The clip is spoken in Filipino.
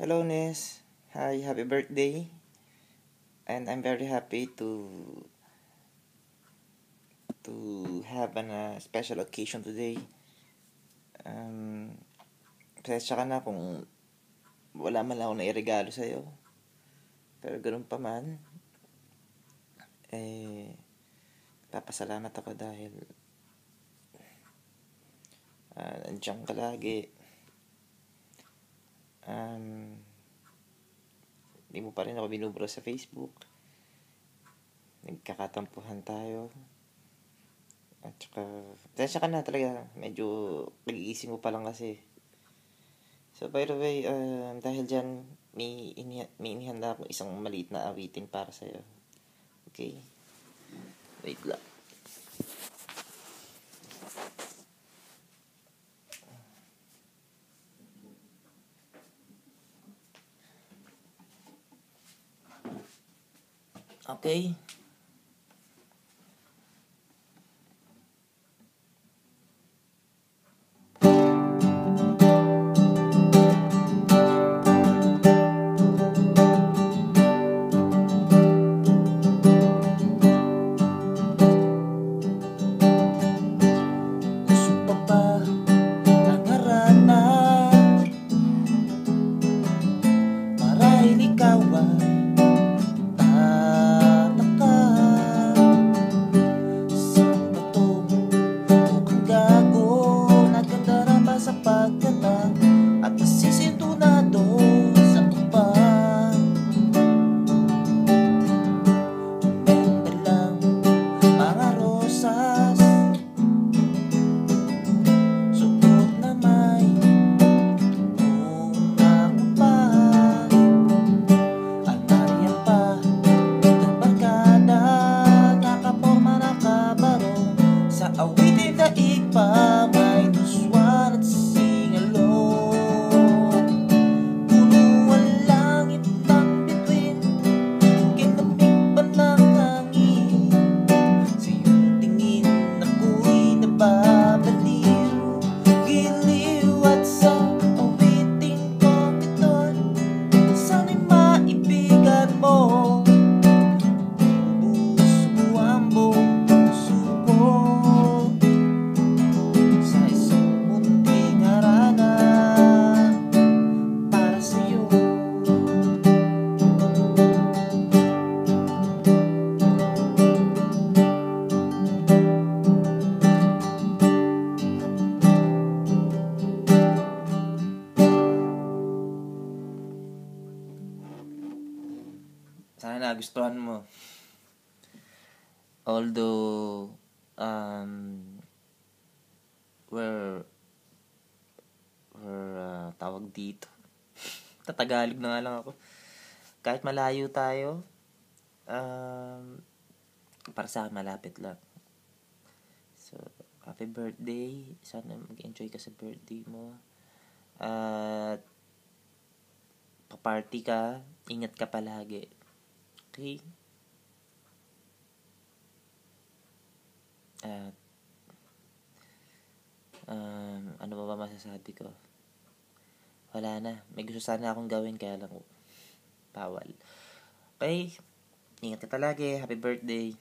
Hello, Ness. Hi, happy birthday. And I'm very happy to have a special occasion today. Pasensya ka na kung wala man lang ako na iregalo sa'yo. Pero ganun pa man, papasalamat ako dahil nandiyan ka lagi. Hindi mo pa rin ako binubura sa Facebook. Nagkakatampuhan tayo. At saka, pasensya ka na talaga. Medyo nagigising mo pa lang kasi. So, by the way, dahil dyan, may inihanda akong isang maliit na awitin para sa'yo. Okay? Wait lang. Okay? Awitin na ipa, may tuswan at singalong. Puno ang langit ng bituin, kinamig pa ng hangin. Sa iyong tingin ako'y nababaliw, giliw at sa awiting kong ito'y sana'y maibigan mo. Ubus mo ang buong puso ko. Sana nagustuhan mo. Although, we're tawag dito. Tatagalog na nga lang ako. Kahit malayo tayo, para sa akin malapit lang. So, happy birthday. Sana mag-enjoy ka sa birthday mo. At paparty ka. Ingat ka palagi. Okay? At ano ba masasabi ko? Wala na. May gusto sana akong gawin kaya lang bawal. Okay? Ingat ka palagi. Happy birthday.